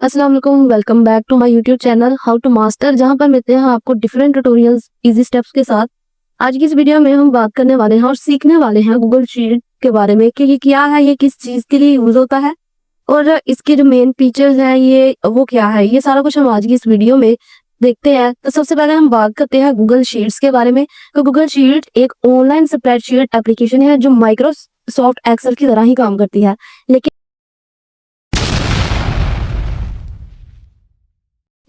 अस्सलाम वालेकुम, welcome back to my YouTube channel how to master, जहां पर मिलते हैं आपको डिफरेंट ट्यूटोरियल्स इजी स्टेप्स के साथ। आज की इस वीडियो में हम बात करने वाले हैं और सीखने वाले हैं गूगल शीट के बारे में कि ये क्या है, ये किस चीज़ के लिए यूज़ होता है और इसके जो मेन फीचर्स हैं ये वो क्या है। ये सारा कुछ हम आज की इस वीडियो में देखते हैं। तो सबसे पहले हम बात करते हैं गूगल शीट्स के बारे में। तो गूगल शीट एक ऑनलाइन स्प्रेडशीट एप्लीकेशन है जो माइक्रोसॉफ्ट एक्सेल की तरह ही काम करती है,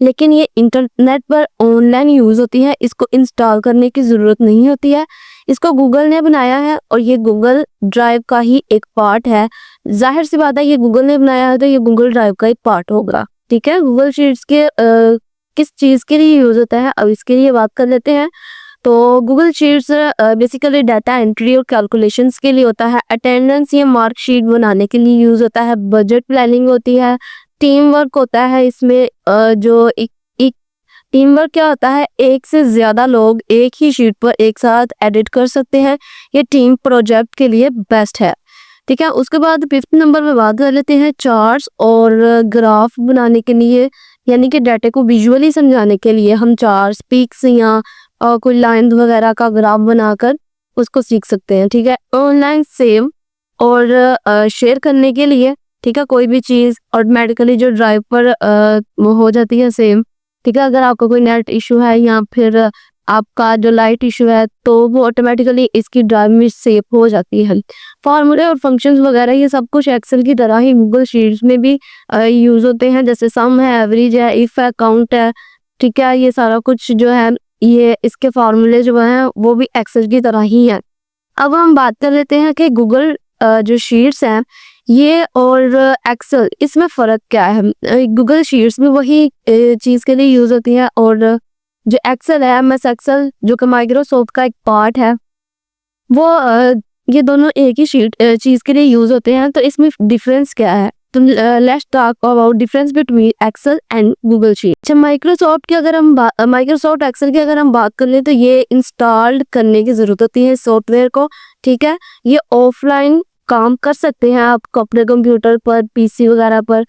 लेकिन ये इंटरनेट पर ऑनलाइन यूज होती है। इसको इंस्टॉल करने की जरूरत नहीं होती है। इसको गूगल ने बनाया है और ये गूगल ड्राइव का ही एक पार्ट है। जाहिर सी बात है, ये गूगल ने बनाया है तो ये गूगल ड्राइव का एक पार्ट होगा। ठीक है, गूगल शीट्स के किस चीज के लिए यूज होता है, अब इसके लिए बात कर लेते हैं। तो Google sheets basically data entry और कैलकुलेशंस के लिए होता है। अटेंडेंस या मार्कशीट बनाने के लिए यूज होता है। बजट प्लानिंग होती है। टीम वर्क होता है इसमें। जो एक टीम वर्क क्या होता है, एक से ज्यादा लोग एक ही शीट पर एक साथ एडिट कर सकते हैं। ये टीम प्रोजेक्ट के लिए बेस्ट है। ठीक है, उसके बाद 5th नंबर में बात कर लेते हैं चार्ट्स और ग्राफ बनाने के लिए, यानी कि डाटा को विजुअली समझाने के लिए हम चार्ट्स, पिक्स या कोई लाइन वगैरह का ग्राफ बनाकर उसको सीख सकते हैं। ठीक है, ऑनलाइन सेव और शेयर करने के लिए, ठीक है, कोई भी चीज़ ऑटोमेटिकली जो ड्राइव पर वो हो जाती है सेव। ठीक है, अगर आपका कोई नेट इशू है या फिर आपका जो लाइट इशू है तो वो ऑटोमेटिकली इसकी ड्राइव में सेव हो जाती है। फार्मूले और फंक्शंस वगैरह ये सब कुछ एक्सेल की तरह ही गूगल शीट्स में भी यूज होते हैं, जैसे सम है, एवरेज है, इफ है, काउंट है। ठीक है, ये सारा कुछ जो है ये इसके फार्मूले जो हैं वो भी एक्सेल की तरह ही है। अब हम बात कर लेते हैं कि गूगल जो शीट्स हैं ये और एक्सेल, इसमें फ़र्क क्या है। गूगल शीट्स भी वही चीज़ के लिए यूज़ होती है और जो एक्सेल है, एमएस एक्सेल, जो कि माइक्रोसॉफ्ट का एक पार्ट है, वो ये दोनों एक ही चीज़ के लिए यूज़ होते हैं। तो इसमें डिफरेंस क्या है, तो let's talk about difference between Excel and Google Sheet. अच्छा, माइक्रोसॉफ्ट एक्सेल की अगर हम बात कर लें तो ये इंस्टॉल करने की ज़रूरत होती है सॉफ्टवेयर को। ठीक है, ये ऑफलाइन काम कर सकते हैं आप अपने कंप्यूटर पर, पीसी वगैरह पर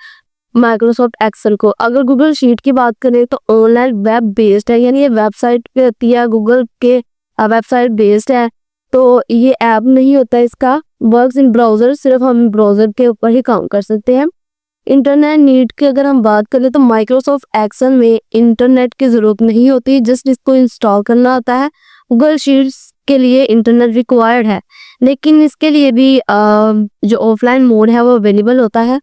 माइक्रोसॉफ्ट एक्सेल को। अगर गूगल शीट की बात करें तो ऑनलाइन वेब बेस्ड है, यानी ये वेबसाइट पे होती है, गूगल के वेबसाइट बेस्ड है। तो ये ऐप नहीं होता इसका, वर्क्स इन ब्राउजर, सिर्फ हम ब्राउजर के ऊपर ही काम कर सकते हैं। इंटरनेट नीड की अगर हम बात करें तो माइक्रोसॉफ्ट एक्सेल में इंटरनेट की ज़रूरत नहीं होती, जस्ट इसको इंस्टॉल करना होता है। गूगल शीट्स के लिए इंटरनेट रिक्वायर्ड है, लेकिन इसके लिए भी जो ऑफलाइन मोड है वो अवेलेबल होता है।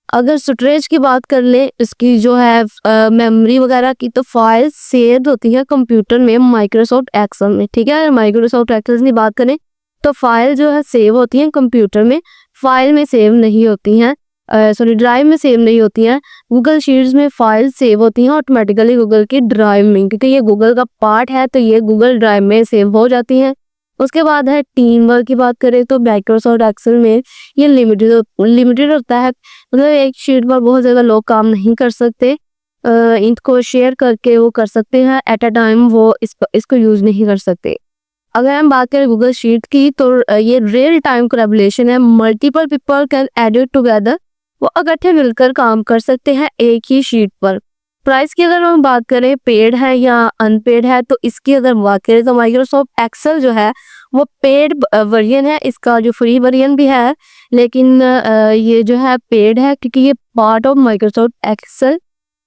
अगर स्टोरेज की बात कर ले इसकी जो है मेमोरी वगैरह की, तो फाइल सेव होती है कंप्यूटर में माइक्रोसॉफ्ट एक्सेल में। ठीक है, माइक्रोसॉफ्ट एक्सेल की बात करें तो फाइल जो है सेव होती है कंप्यूटर में, फाइल में सेव नहीं होती हैं, सॉरी ड्राइव में सेव नहीं होती हैं। गूगल शीट्स में फाइल सेव होती हैं ऑटोमेटिकली गूगल की ड्राइव में, क्योंकि ये गूगल का पार्ट है तो ये गूगल ड्राइव में सेव हो जाती हैं। उसके बाद है टीम वर्क की बात करें तो माइक्रोसॉफ्ट एक्सेल में ये लिमिटेड होता है, मतलब एक शीट पर बहुत ज़्यादा लोग काम नहीं कर सकते। इनको शेयर करके वो कर सकते हैं, एट अ टाइम वो इसको यूज़ नहीं कर सकते। अगर हम बात करें गूगल शीट की तो ये रियल टाइम कोलैबोरेशन है, multiple people can edit together, वो इकट्ठे मिलकर काम कर सकते हैं एक ही शीट पर। प्राइस की अगर हम बात करें पेड है या अनपेड है, तो इसकी अगर बात करें तो माइक्रोसॉफ्ट एक्सेल जो है वो पेड वर्जन है, इसका जो फ्री वर्जन भी है, लेकिन ये जो है पेड है क्योंकि ये पार्ट ऑफ माइक्रोसॉफ्ट एक्सेल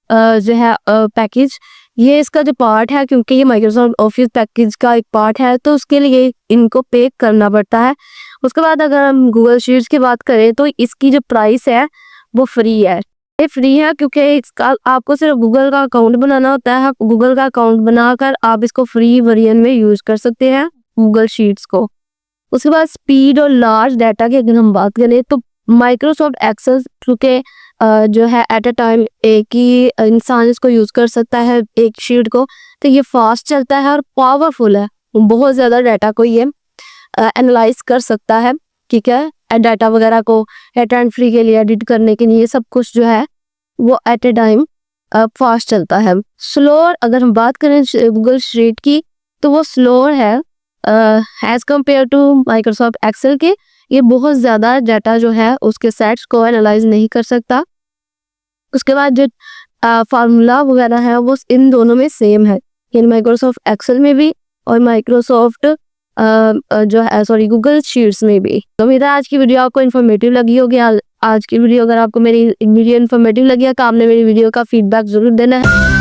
जो है पैकेज, ये इसका जो पार्ट है, क्योंकि ये माइक्रोसॉफ्ट ऑफिस पैकेज का एक पार्ट है तो उसके लिए इनको पे करना पड़ता है। उसके बाद अगर हम गूगल शीट्स की बात करें तो इसकी जो प्राइस है वो फ्री है। ये फ्री है क्योंकि इसका आपको सिर्फ गूगल का अकाउंट बनाना होता है। गूगल का अकाउंट बनाकर आप इसको फ्री वर्जन में यूज कर सकते हैं गूगल शीट्स को। उसके बाद स्पीड और लार्ज डाटा की अगर हम बात करें तो माइक्रोसॉफ्ट एक्सेल क्योंकि जो है एट अ टाइम एक ही इंसान इसको यूज कर सकता है एक शीट को, तो ये फास्ट चलता है और पावरफुल है। बहुत ज़्यादा डाटा को ये एनालाइज कर सकता है। ठीक है, डाटा वगैरह को डाटा एंट्री के लिए, एडिट करने के लिए, सब कुछ जो है वो एट ए टाइम फास्ट चलता है। स्लोअर अगर हम बात करें गूगल शीट की तो वो स्लोअर है as compared to Microsoft Excel के। ये बहुत ज़्यादा डाटा जो है उसके सेट्स को एनालाइज नहीं कर सकता। उसके बाद जो फार्मूला वगैरह है वो इन दोनों में सेम है, इन माइक्रोसॉफ्ट एक्सेल में भी और माइक्रोसॉफ्ट जो है सॉरी गूगल शीट्स में भी। तो उम्मीद है आज की वीडियो आपको इन्फॉर्मेटिव लगी होगी। आज की वीडियो अगर आपको मेरी वीडियो इन्फॉर्मेटिव लगी है तो आपने मेरी वीडियो का फीडबैक जरूर देना है।